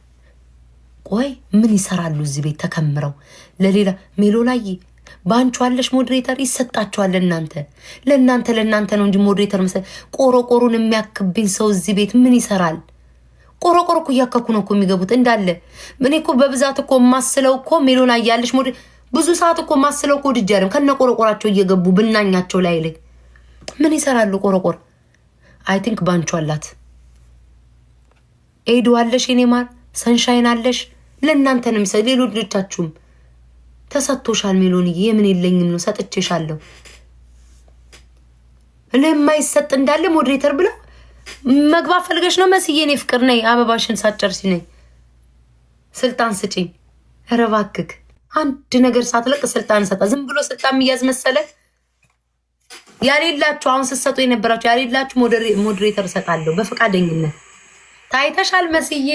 ቆይ ምን ይሰራሉ እዚህ ቤት ተከምረው? ለሌላ ሜሎናዬ ባንቹ አለሽ ሞዴሬተር ይሰጣችኋል። ለእናንተ ነው እንጂ ሞዴሬተር መሰለ ቆሮቆሩን የሚያክብኝ ሰው እዚህ ቤት ምን ይሰራል? ቆሮቆሮ እኮ እያከኩ ነው እኮ የሚገቡት እንዳለ። ምን እኮ በብዛት እኮ ማስለው እኮ ሜሎና ያለሽ ብዙ ሰዓት እኮ ማስለው እኮ ድጅ ያለም ከነ ቆሮቆራቸው እየገቡ ብናኛቸው ላይ ምን ይሰራሉ? ቆሮቆር አይ ቲንክ ባንቹ አላት። ኤዱ አለሽ፣ የኔ ማር ሰንሻይን አለሽ። ለእናንተ ነው የሚሰጥ። ሌሎች ልጆቻችሁም ተሰጥቶሻል። ሜሎንዬ የምን የለኝም ነው ሰጥቼሻለሁ። ለማይሰጥ እንዳለ ሞዴሬተር ብለው መግባት ፈልገሽ ነው መስዬ? እኔ ፍቅር ነኝ። አበባሽን ሳጨርሲ ነኝ። ስልጣን ስጪኝ። ኧረ እባክህ አንድ ነገር ሳትለቅ ስልጣን ሰጣ። ዝም ብሎ ስልጣን የሚያዝ መሰለ? ያሌላችሁ አሁን ስትሰጡ የነበራችሁ ያሌላችሁ ሞዴሬተር እሰጣለሁ በፈቃደኝነት። ታይተሻል መስዬ።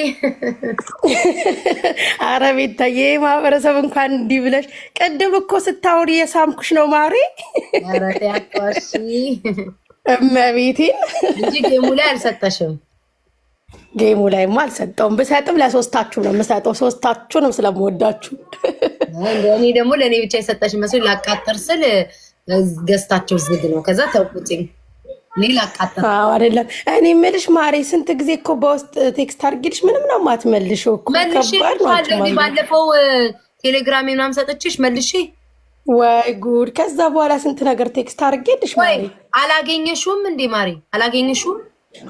አረ ቤታዬ ማህበረሰብ እንኳን እንዲህ ብለሽ ቅድም እኮ ስታወሪ የሳምኩሽ ነው ማሪ። ኧረ ያቋሽ እመቤቴን እንጂ ጌሙ ላይ አልሰጠሽም። ጌሙ ላይማ አልሰጠውም። ብሰጥም ለሶስታችሁ ነው የምሰጠው። ሶስታችሁንም ስለምወዳችሁ። እኔ ደግሞ ለእኔ ብቻ የሰጠሽ መስሎኝ ላቃጥር ስል ገዝታቸው ዝግ ነው። ከዛ ተውቁጭኝ ሌላ አቃጠል አይደለም። እኔ የምልሽ ማሬ ስንት ጊዜ እኮ በውስጥ ቴክስት አድርጌልሽ ምንም ነው የማትመልሺው እኮ። ባለፈው ቴሌግራም ምናምን ሰጥቼሽ መልሼ ወይ ጉድ! ከዛ በኋላ ስንት ነገር ቴክስት አድርጌልሽ ማሬ። አላገኘሽውም እንዴ ማሬ? አላገኘሽውም?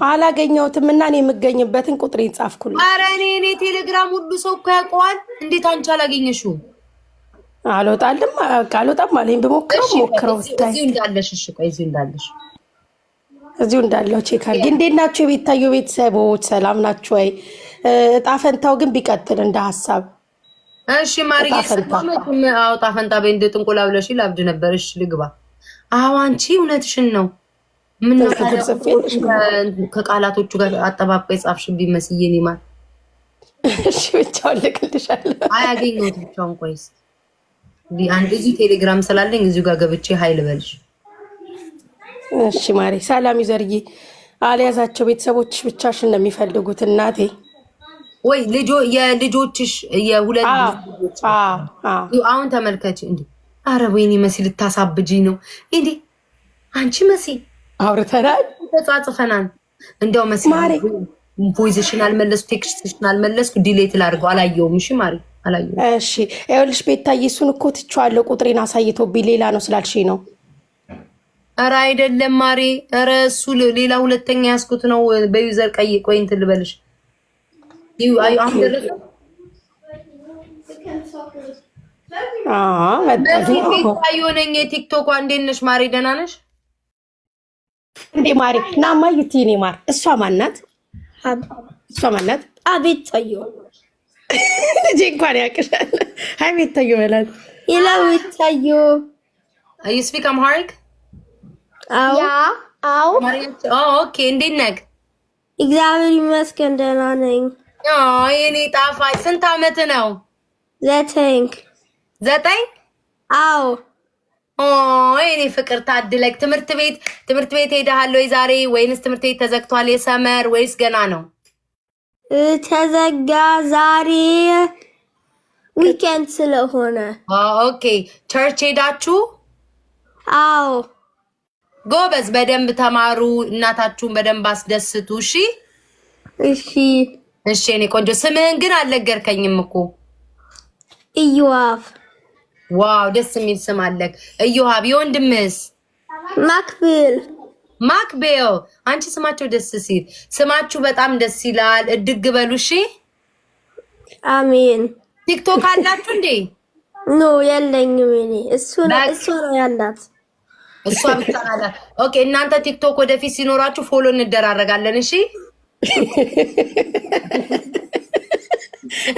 አላገኘሁትም እና እኔ የምገኝበትን ቁጥር ይጻፍኩልኝ። ኧረ እኔ ቴሌግራም ሁሉ ሰው እኮ ያውቀዋል። እንዴት አንቺ አላገኘሽውም? አልወጣም አለኝ። ብሞክረው ሞክረው ስታይ እዚሁ እንዳለሽ። እሺ ቆይ እዚሁ እንዳለው ቼክ አድርጊ። እንዴት ናቸው የቤታዮ ቤተሰቦች? ሰላም ናቸው ወይ? እጣ ፈንታው ግን ቢቀጥል እንደ ሀሳብ። እሺ ማርዬ እጣ ፈንታ በእንደ ጥንቆላ ብለሽ ላብድ ነበርሽ ልግባ። አዎ አንቺ እውነትሽን ነው። ምን ከቃላቶቹ ጋር አጠባብቀ የጻፍሽብኝ መስዬ እኔ ማለት እሺ ብቻውን ልክልሻለሁ። አያገኘሁት ብቻውን። ቆይስ አንድ እዚሁ ቴሌግራም ስላለኝ እዚሁ ጋር ገብቼ ሀይል በልሽ። እሺ ማሬ ሰላም ይዘርዬ። አልያዛቸው ቤተሰቦችሽ ብቻሽን ነው የሚፈልጉት እናቴ። ወይ የልጆችሽ የሁለት ልጆች አሁን ተመልከች እንዴ! አረ ወይኔ መሲ ልታሳብጂ ነው እንዴ? አንቺ መሲ አውርተናል፣ ተጻጽፈናል። እንደው መሲ ማሬ ቮይስሽን አልመለስኩ፣ ቴክስትሽን አልመለስኩ፣ ዲሌት ላድርገው። አላየውም። እሺ ማሬ አላየውም። እሺ ይኸውልሽ ቤታዬ እሱን እኮ ትቼዋለሁ። ቁጥሬን አሳይቶብኝ ሌላ ነው ስላልሽኝ ነው። ኧረ አይደለም ማሬ፣ ኧረ እሱ ሌላ ሁለተኛ ያስኩት ነው። በዩዘር ቀይ ቆይ እንትን ልበልሽ። አሁን ደረሰ። የሆነኝ የቲክቶክ እንዴት ነሽ ማሬ? ደህና ነሽ እንዴ ማሬ? ናማ ዩቲኔ ማር እሷ ማናት? አቤት ታዩ ልጄ እንኳን ያቅሻል። ሀይ ቤት ታዩ በላት። ይላዊት ታዩ you speak Amharic? አዎ ኦኬ። እንዴት ነህ? እግዚአብሔር ይመስገን ደህና ነኝ። የኔ ጣፋጭ ስንት ዓመት ነው? 9? አዎ የኔ ፍቅር ታድለክ። ትምህርት ቤት ሄደሃል ወይ ዛሬ? ወይንስ ትምህርት ቤት ተዘግቷል? የሰመር ወይስ ገና ነው? ተዘጋ። ዛሬ ዊኬንድ ስለሆነ። ኦኬ። ቸርች ሄዳችሁ? አዎ ጎበዝ። በደንብ ተማሩ። እናታችሁን በደንብ አስደስቱ። እሺ እኔ ቆንጆ። ስምህን ግን አልነገርከኝም እኮ። ኢዮአብ። ዋው ደስ የሚል ስም አለክ ኢዮአብ። የወንድምህስ? ማክቤል። አንቺ ስማቸው ደስ ሲል። ስማችሁ በጣም ደስ ይላል። እድግ በሉ። እሺ አሜን። ቲክቶክ አላችሁ እንዴ? ኖ የለኝም። እኔ እሱ ነው ያላት። እሷ ብቻ አላት። ኦኬ። እናንተ ቲክቶክ ወደፊት ሲኖራችሁ ፎሎ እንደራረጋለን። እሺ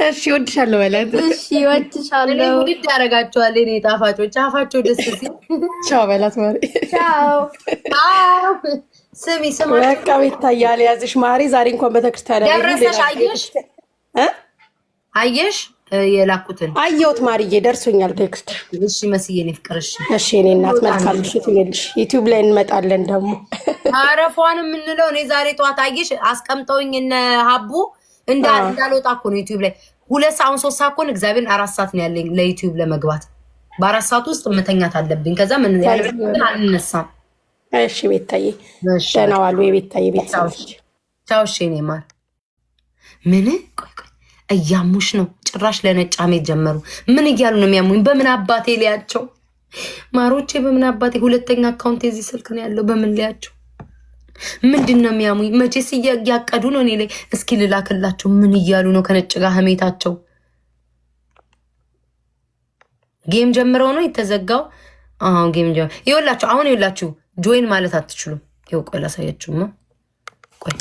እሺ ወድሻለሁ በላት። እሺ ወድሻለሁ። ውድድ ያደርጋቸዋል እኔ ጣፋጮች። አፋቸው ደስ ሲል ቻው በላት ማሪ። ቻው። ስሚ በቃ ቤታዬ አልያዝሽ ማሪ። ዛሬ እንኳን ቤተክርስቲያን ደረሰሽ? አየሽ የላኩትን? አየሁት ማርዬ፣ ደርሶኛል ቴክስት። እሺ መስዬ ነው ፍቅር። እሺ እኔ እናት መልካም ምሽት ይልሽ። ዩቲዩብ ላይ እንመጣለን ደግሞ አረፏን የምንለው። እኔ ዛሬ ጠዋት አየሽ አስቀምጠውኝ እነ ሀቡ እንዳልወጣ እኮ ነው ዩቲዩብ ላይ 2 ሰዓት 3 ሰዓት እኮ ነው። እግዚአብሔርን 4 ሰዓት ነው ያለኝ ለዩቲዩብ ለመግባት። በ4 ሰዓት ውስጥ መተኛት አለብኝ። ከዛ ምን ያለብኝ አልነሳም። እሺ ቤታዬ ደህና ዋሉ። የቤታዬ ቤተሰቦች ቻው። እሺ እኔ ማር ምን ቆይ እያሙሽ ነው። ጭራሽ ለነጭ አሜት ጀመሩ። ምን እያሉ ነው የሚያሙኝ? በምን አባቴ ሊያቸው ማሮቼ፣ በምን አባቴ። ሁለተኛ አካውንት የዚህ ስልክ ነው ያለው። በምን ሊያቸው? ምንድን ነው የሚያሙኝ? መቼስ እያቀዱ ነው እኔ ላይ። እስኪ ልላክላቸው። ምን እያሉ ነው ከነጭ ጋር ህሜታቸው? ጌም ጀምረው ነው የተዘጋው። ጌም ጀምረው ይኸውላችሁ። አሁን ይኸውላችሁ ጆይን ማለት አትችሉም። ይኸው ቆይ ላሳያችሁማ። ቆይ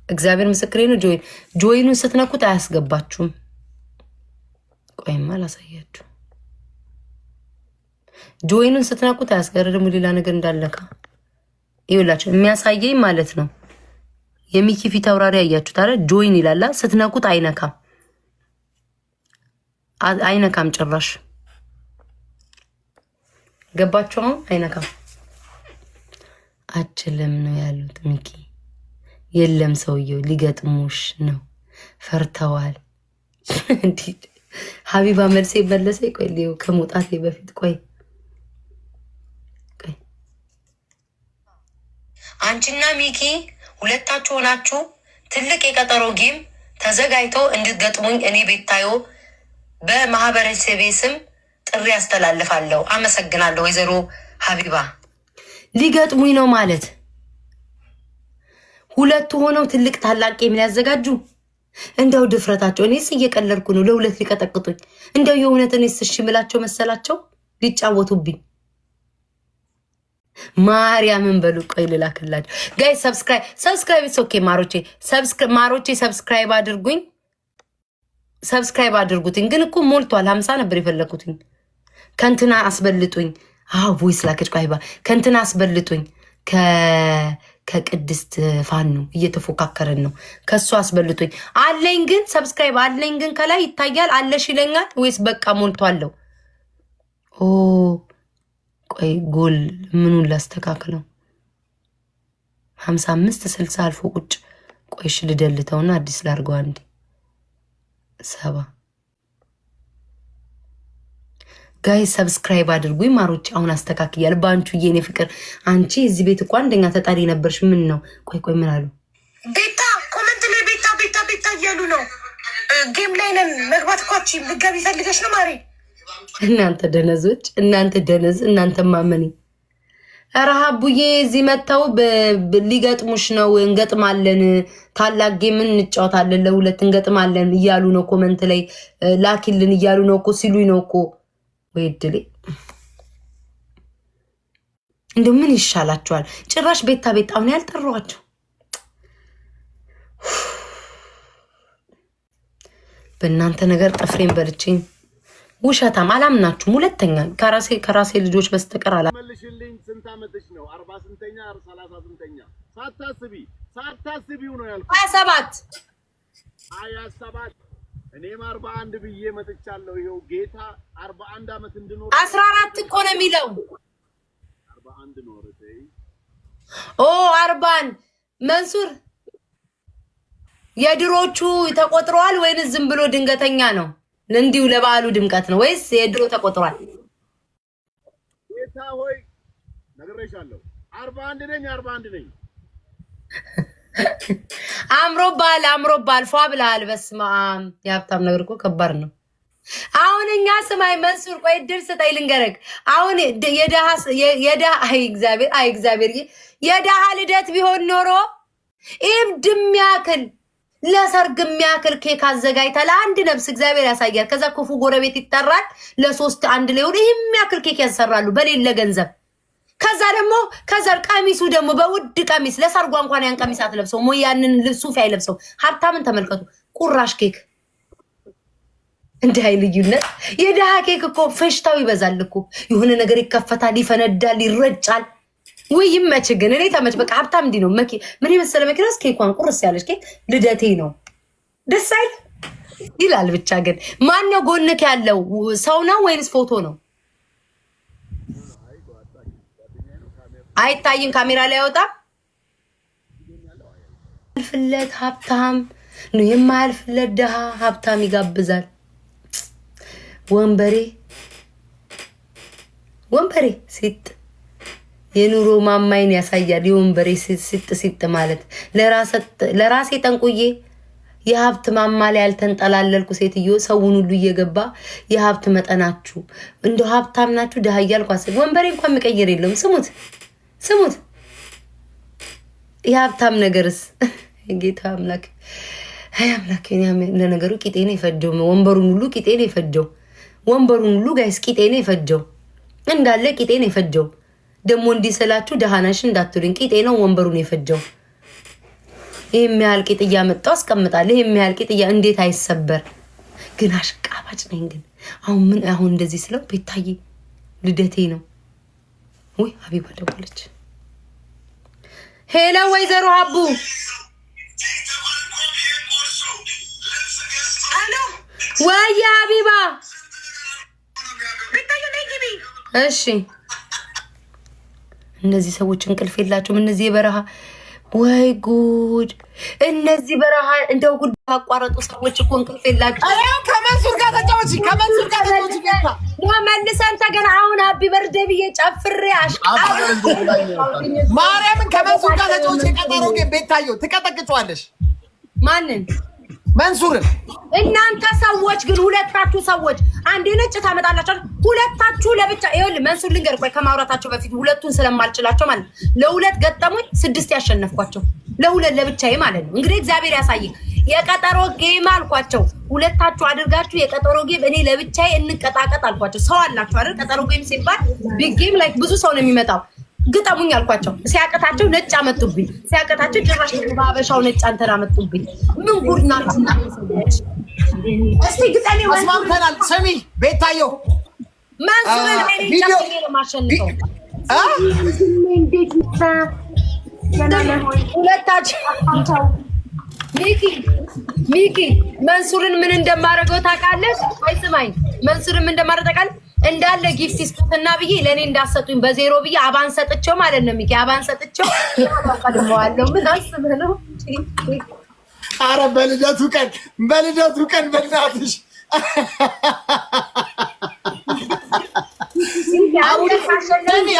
እግዚአብሔር ምስክሬ ነው። ጆይኑን ስትነኩት አያስገባችሁም። ቆይማ ላሳያችሁ። ጆይኑን ስትነኩት አያስገርም። ሌላ ነገር እንዳለካ ይኸውላችሁ የሚያሳየኝ ማለት ነው። የሚኪ ፊት አውራሪ ያያችሁት አይደል? ጆይን ይላል። ስትነኩት አይነካም ጭራሽ። ገባችሁ? አይነካም። አችልም ነው ያሉት ሚኪ። የለም ሰውየው ሊገጥሙሽ ነው፣ ፈርተዋል። ሀቢባ መልሴ መለሰ። ቆይ ከመውጣቴ በፊት ቆይ አንቺና ሚኪ ሁለታችሁ ሆናችሁ ትልቅ የቀጠሮ ጌም ተዘጋጅቶ እንድትገጥሙኝ እኔ ቤታዮ በማህበረሰቤ ስም ጥሪ ያስተላልፋለሁ። አመሰግናለሁ። ወይዘሮ ሀቢባ ሊገጥሙኝ ነው ማለት ሁለቱ ሆነው ትልቅ ታላቅ ጌም ሊያዘጋጁ እንደው ድፍረታቸው። እኔስ እየቀለድኩ ነው። ለሁለት ሊቀጠቅጡኝ እንደው የእውነት እኔስ እሺ ምላቸው መሰላቸው ሊጫወቱብኝ። ማርያምን በሉ። ቆይ ልላክላችሁ ጋይ ሰብስክራይብ ኦኬ ማሮቼ ሰብስክራይብ አድርጉኝ። ሰብስክራይብ አድርጉትኝ። ግን እኮ ሞልቷል። 50 ነበር የፈለኩትኝ። ከንትና አስበልጡኝ። ቮይስ ላከች ቃይባ ከንትና አስበልጡኝ። ከቅድስት ፋኑ እየተፎካከረን ነው። ከሱ አስበልጡኝ። አለኝ ግን ሰብስክራይብ አለኝ ግን ከላይ ይታያል። አለሽ ይለኛል ወይስ በቃ ሞልቷለሁ? ቆይ ጎል ምኑን ላስተካክለው? 55 60 አልፎ ቁጭ። ቆይሽ ልደልተውና አዲስ ላርገው። አንዴ 7 ጋይ ሰብስክራይብ አድርጉኝ ማሮች። አሁን አስተካክያል። ባንቹ የኔ ፍቅር አንቺ እዚህ ቤት እኮ አንደኛ ተጣሪ ነበርሽ። ምን ነው? ቆይ ምን አሉ? ቤታ ኮሜንት ላይ ቤታ እያሉ ነው። ጌም ላይ ነን። መግባት እኮ አንቺ ልትገቢ ፈልገሽ ነው ማሪ። እናንተ ደነዞች፣ እናንተ ደነዝ፣ እናንተ ማመኒ ረሃቡዬ እዚህ መጥተው ሊገጥሙሽ ነው። እንገጥማለን፣ ታላቅ ጌም እንጫወታለን፣ ለሁለት እንገጥማለን እያሉ ነው። ኮሜንት ላይ ላኪልን እያሉ ነው እኮ ሲሉኝ ነው እኮ። ወይ ድሌ እንደው ምን ይሻላችኋል? ጭራሽ ቤታ አሁን ያልጠሯቸው በእናንተ ነገር ጥፍሬን በልችኝ። ውሸታም አላምናችሁም። ሁለተኛ ከራሴ ልጆች በስተቀር መልሽልኝ። ስንት ዓመትሽ ነው? 40 ስንተኛ 30 ስንተኛ? ሳታስቢው ነው ያልኩት። 27 እኔም 41 ብዬ መጥቻለሁ። ይኸው ጌታ 41 ዓመት እንድኖር 14 እኮ ነው የሚለው። 41 ኖር እይ 40 መንሱር የድሮቹ ተቆጥረዋል ወይንስ ዝም ብሎ ድንገተኛ ነው? እንዲሁ ለበዓሉ ድምቀት ነው ወይስ የድሮ ተቆጥሯል? ጌታ ሆይ ነግሬሻለሁ። 41 ነኝ። አምሮባል ፏ ብለሃል። በስመ አብ የሀብታም ነገር እኮ ከባድ ነው። አሁን እኛ ስማይ መንሱር ቆይ ድል ስጠኝ ልንገረግ። አሁን እግዚአብሔር የደሃ ልደት ቢሆን ኖሮ ኢብድም ያክል ለሰርግ የሚያክል ኬክ አዘጋጅታ ለአንድ ነፍስ እግዚአብሔር ያሳያል። ከዛ ክፉ ጎረቤት ይጠራል። ለሶስት አንድ ላይ ሆነ የሚያክል ኬክ ያሰራሉ በሌለ ገንዘብ። ከዛ ደግሞ ቀሚሱ ደግሞ በውድ ቀሚስ ለሰርጓ እንኳን ያን ቀሚስ አትለብሰው ሞ ያንን ሱፍ አይለብሰው። ሀብታምን ተመልከቱ። ቁራሽ ኬክ እንደ ልዩነት የደሃ ኬክ እኮ ፈሽታው ይበዛል እኮ። የሆነ ነገር ይከፈታል፣ ይፈነዳል፣ ይረጫል። ወይ ይመች። ግን እኔ ተመች። በቃ ሀብታም እንዲህ ነው። ምን የመሰለ መኪና ኬኳን ቁርስ ያለች ኬክ ልደቴ ነው ደስ አይል ይላል። ብቻ ግን ማነው ጎንክ ያለው ሰው ነው ወይንስ ፎቶ ነው? አይታይም። ካሜራ ላይ ያወጣ አልፍለት ሀብታም ነው። የማያልፍለት ደሃ ሀብታም ይጋብዛል። ወንበሬ ሲጥ የኑሮ ማማይን ያሳያል። የወንበሬ ሲጥ ማለት ለራሴ ጠንቁዬ የሀብት ማማ ላይ ያልተንጠላለልኩ ሴትዮ ሰውን ሁሉ እየገባ የሀብት መጠናችሁ እንደ ሀብታም ናችሁ ደሃ እያልኩ ወንበሬ እንኳን የሚቀይር የለውም። ስሙት የሀብታም ነገርስ ጌታ አምላክ ለነገሩ ቂጤን የፈጀው ወንበሩን ሁሉ ቂጤን የፈጀው ጋይስ ቂጤን የፈጀው እንዳለ ቂጤን የፈጀው ደግሞ እንዲህ ስላችሁ ደሃናሽ እንዳትሉኝ ቂጤ ነው ወንበሩን የፈጀው። ይሄ የሚያህል ቂጥ እያመጣው አስቀምጣለሁ። ይሄ የሚያህል ቂጥ እንዴት አይሰበር? ግን አሽቃባጭ ነኝ። ግን አሁን እንደዚህ ስለው ቤታዬ ልደቴ ነው ወይ ሀቢባ ደወለች። ሄሎ ወይዘሮ ሀቡ ወይ ሀቢባ እሺ። እነዚህ ሰዎች እንቅልፍ የላቸውም። እነዚህ የበረሃ ወይ ጉድ! እነዚህ በረሃ እንደው ጉድ አቋረጡ ሰዎች እኮ እንቅልፍ የላቸው። ከመንሱር ጋር ተጫወቺ። መልሰን ተገና አሁን ሃፒ በርዝዴ ብዬ ጨፍሬ ማርያምን ከመንሱር ጋር ተጫውቼ ቀጠሮ ግን ቤታየው ትቀጠቅጫዋለሽ። ማንን? መንሱርን። እናንተ ሰዎች ግን ሁለታችሁ ሰዎች አንዴ ነጭ ታመጣላችሁ። ሁለታችሁ ለብቻ ይኸውልህ፣ መንሱር ልንገርህ፣ ቆይ ከማውራታቸው በፊት ሁለቱን ስለማልችላቸው ማለት ለሁለት ገጠሙኝ 6 ያሸነፍኳቸው ለሁለት ለብቻዬ ማለት ነው። እንግዲህ እግዚአብሔር ያሳየኝ። የቀጠሮ ጌም አልኳቸው። ሁለታችሁ አድርጋችሁ የቀጠሮ ጌም እኔ ለብቻዬ እንቀጣቀጥ አልኳቸው። ሰው አላችሁ አይደል? ቀጠሮ ጌም ሲባል ቢግ ጌም ላይ ብዙ ሰው ነው የሚመጣው። ግጠሙኝ አልኳቸው። ሲያቀታቸው ነጭ አመጡብኝ። ሲያቀታቸው ጭራሽ ባበሻው ነጭ አንተን አመጡብኝ። ምን ጉድ ናችሁ? እስቲ ግጠኔ አስማምተናል። ስሚ ቤታየው መንሱርን ቪዲዮ ማሸንፈው እንዴት ሁለታችሁ ሚኪ መንሱርን ምን እንደማደርገው ታውቃለህ? ወይ ስማኝ፣ መንሱርን ምን እንደማደርገው ታውቃለህ? እንዳለ ጊፍት ይስጡትና ብዬ ለእኔ እንዳሰጡኝ በዜሮ ብዬ አባን ሰጥቼው ማለት ነው። ሚኪ አባን ሰጥቼው ቀድመዋለሁ። ምን አስበህ ነው? ኧረ በልደቱ ቀን በእናትሽ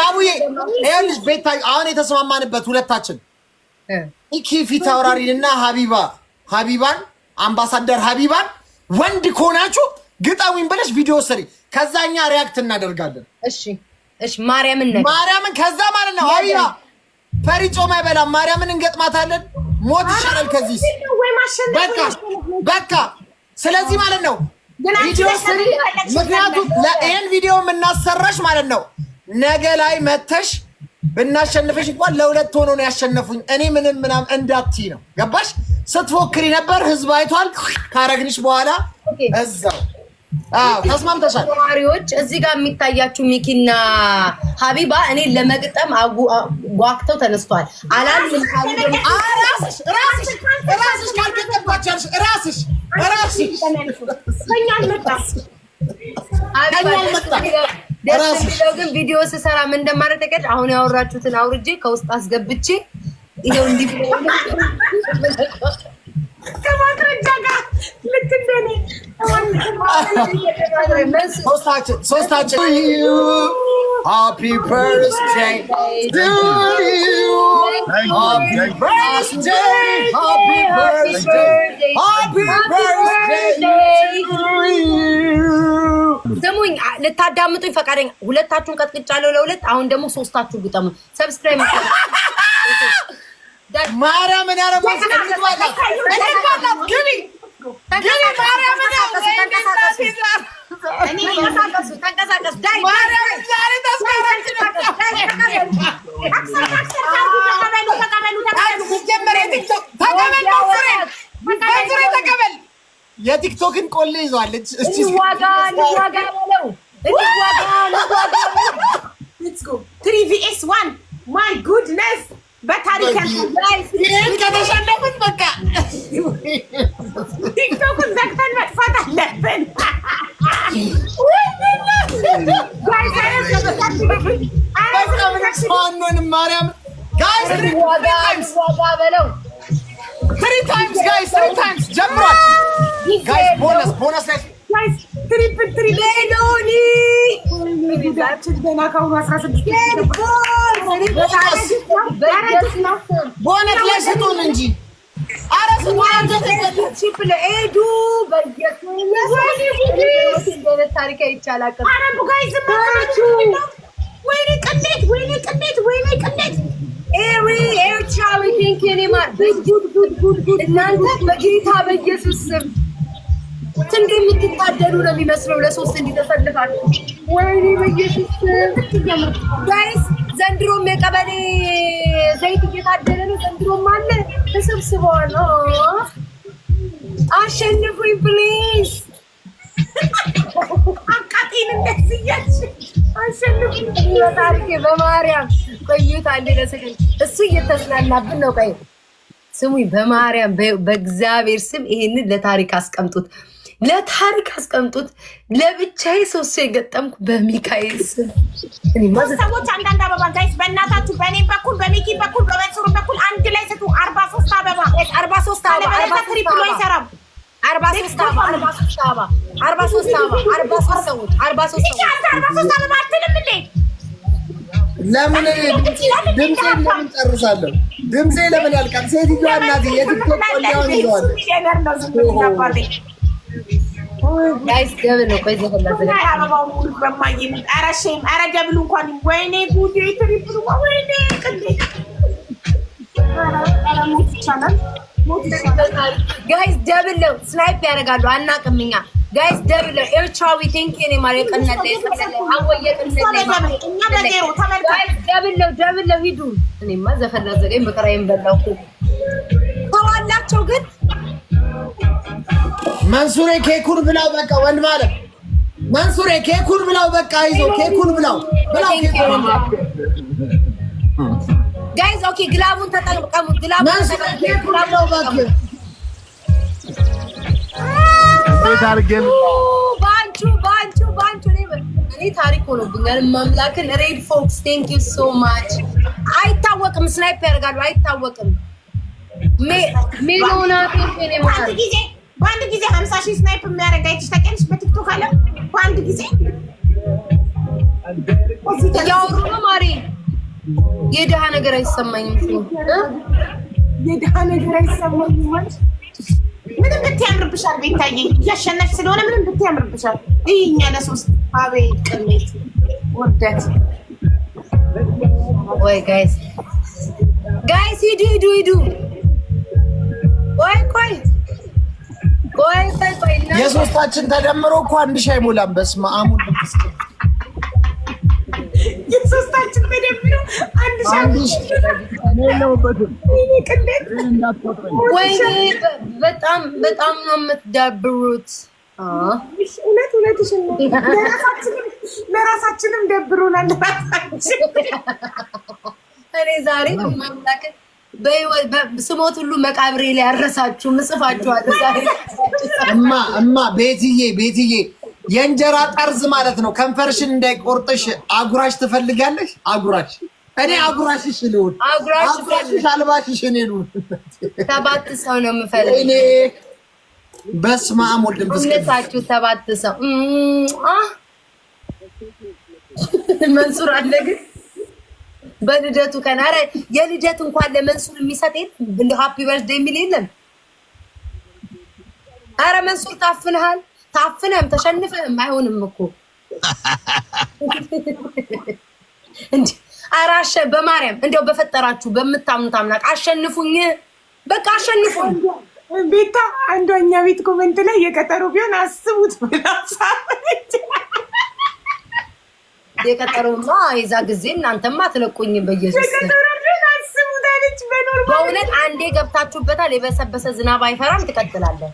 አቡዬ ይኸውልሽ ቤታዬው አሁን የተስማማንበት ሁለታችን ሚኪ ፊት አውራሪንና ሀቢባን አምባሳደር ሀቢባን ወንድ ከሆናችሁ ግጠሙኝ ብለሽ ቪዲዮ ስሪ። ከዛኛ ሪያክት እናደርጋለን። እሺ ማርያምን ከዛ ማለት ነው ሀቢባ ፈሪ ጾም አይበላም። ማርያምን እንገጥማታለን። ሞት ይሻላል ከዚህ በቃ ስለዚህ ማለት ነው ቪዲዮ ስሪ። ምክንያቱም ይሄን ቪዲዮ የምናሰራሽ ማለት ነው ነገ ላይ መተሽ ብናሸንፍሽ እንኳን ለሁለት ሆኖ ነው ያሸነፉኝ። እኔ ምንም እንዳትዪ ነው ገባሽ? ስትፎክሪ ነበር ህዝብ አይቷል። ካረግንሽ በኋላ እዛው ተስማምተሻል። ተማሪዎች እዚህ ጋር የሚታያችሁ ሚኪና ሀቢባ እኔ ለመግጠም ጓግተው ተነስተዋል። አላልም ራስሽ ካልገጠባቻልሽ ራስሽ ግን ቪዲዮ ስሰራ ምን እንደማደርግ ተቀጭ አሁን ያወራችሁትን አውርጄ ከውስጥ አስገብቼ ይሄው እንዲህ ከማስረጃ ጋር ልክ እንደኔ ሶስታችን Happy birthday to you. Happy birthday. Happy birthday. Happy birthday to you. ደሞኝ ልታዳምጡኝ ፈቃደኛ ሁለታችሁን ቀጥቅጫለሁ ለሁለት። አሁን ደግሞ ሶስታችሁ ግጠሙ። ሰብስክራይብ ማርያምን ያረባስ ግቢ ተንቀሳቀስ ዳይ የቲክቶክን ቆሌ ይዟለች። እስቲ ዋጋ በለው Three vs 1 my goodness በታሪክ ከተሸነፍን በቃ ቲክቶክን ዘግተን መጥፋት አለብን። አንሆንም ማርያም ጋይስ ዋጋ በለው 3 times ጋይስ 3 times ጀምሯል ጋይስ ቦነስ ጋይስ ትሪፕል ሜሎኒ ገና ከአሁኑ 16 ቦነስ ላይ ስጡን እንጂ ኧረ ትሪፕል ኤዱ ታሪክ ይቻላል። ወይኔ ቅሌት እናንተ በጌታ በኢየሱስ ስም እንደ የምትታደሉ ነው የሚመስለው። ለሶስት እንዲተሰልፋችሁ ወይኔ በኢየሱስ ስም ጋይስ፣ ዘንድሮም የቀበሌ ዘይት እየታደለ ነው። ዘንድሮም አለ ተሰብስበዋል። አሸንፉኝ ፕሊዝ። አቃጤን እንደዚህ አሸንፉኝ በታሪኬ በማርያም ቆይታ አንዴ ለሰከንድ እሱ እየተዝናናብን ነው። ቆይ ስሙኝ፣ በማርያም በእግዚአብሔር ስም ይሄንን ለታሪክ አስቀምጡት፣ ለብቻዬ ሶስት የገጠምኩ በሚካኤል ስም ሰዎች አንዳንድ አበባ ጋይስ፣ በእናታችሁ በእኔ በኩል በሚኪ በኩል በመንሱር በኩል አንድ ላይ ስጡ። 43 አበባ 43 አበባ ትሪፕል አይሰራም። 43 አበባ 43 አበባ 43 አበባ 43 ሰዎች 43 ሰዎች 43 አበባ አትልም እንዴ? ለምን ድምጼ ለምን ጨርሳለሁ? ድምጼ ለምን ያልቃል? ሴትዮዋ እናቴ የቲክቶክ ቆንጆውን ይዟል። ጋይስ ደብል ነው። ቆይ ዘፈላ አበባው ሙሉ በማይም አራሽም አራ ደብሉ እንኳን ወይኔ ጉዴ ትሪፕሉ ወይኔ ቅዴ ሞት ይቻላል። ጋይስ ደብል ነው። ስናይፕ ያደርጋሉ አናቅምኛ። ጋይስ ደብል ነው። ኤርትራዊ ቴንክ ዩ ነው ማለት ቀነለ አወየ ቀነለ እኛ በዜሮ ተመልካች ጋይስ ደብል ነው ሂዱ። እኔማ ዘፈላ ዘገኝ በቀራይም በላው ተዋላቸው ግን መንሱሬ ኬኩን ብላው በቃ ወንድ ማለት መንሱሬ ኬኩን ብላው በቃ ይዞ ኬኩን ብላው ኬኩን ጋይስ ኦኬ ግላቡን ተጠቅሙ ግላቡን ተጠቅሙ ባንቹ እኔ ታሪክ ሆኖብኛል ማምላክን ሬድ ፎክስ ቴንክ ዩ ሶ ማች አይታወቅም ስናይፕ ያደርጋሉ አይታወቅም ሜሎና ቴንክ ዩ ማች በአንድ ጊዜ 50,000 ስናይፕ የሚያደርግ አይተሽ ታውቂያለሽ? በቲክቶክ አለ በአንድ ጊዜ እያወሩ ነው ማሪ። የድሃ ነገር አይሰማኝም። የድሃ ነገር አይሰማኝም ማለት ምንም ብትያምርብሻል። ቤታዬ እያሸነፍሽ ስለሆነ ምንም ብትያምርብሻል። እኛ ለሶስት አቤት ቅሜት ወደት ወይ ጋይስ ሂዱ ቆይ የሶስታችን ተደምሮ እኮ 1,000 አይሞላም። በስመ አብ የሶስታችን ተደምሮ 1,000 ወይኔ በጣም ነው የምትዳብሩት። እውነትሽን ነው። ለራሳችንም ደብሮናል። እኔ ዛሬ ማምላክን ስሞት ሁሉ መቃብሬ ላይ ያረሳችሁ ምጽፋችኋለሁ። ዛሬ እማ ቤትዬ የእንጀራ ጠርዝ ማለት ነው። ከንፈርሽን እንዳይቆርጥሽ አጉራሽ ትፈልጋለሽ? አጉራሽ እኔ አጉራሽሽ ልሁን። አጉራሽሽ አልባሽሽ እኔ ልሁን። 7 ሰው ነው የምፈልግ እኔ። በስመ አብ ወልድ መንፈስ ቅዱስ። ሁለታችሁ 7 ሰው መንሱር አለ ግን በልደቱ ቀን ኧረ የልደት እንኳን ለመንሱር የሚሰጥ እንደ ሃፒ በርዝዴይ የሚል የለም። ኧረ መንሱር ታፍነህም ተሸንፈህም አይሆንም እኮ እንዴ! ኧረ በማርያም እንደው በፈጠራችሁ በምታምኑት አምላክ አሸንፉኝ፣ በቃ አሸንፉኝ። ቤታ አንዷኛ ቤት ኮሜንት ላይ የቀጠሮ ቢሆን አስቡት ብላ የቀጠሮማ የዛ ጊዜ እናንተማ አትለቁኝም። በኢየሱስ በእውነት አንዴ ገብታችሁበታል። የበሰበሰ ዝናብ አይፈራም። ትቀጥላለን።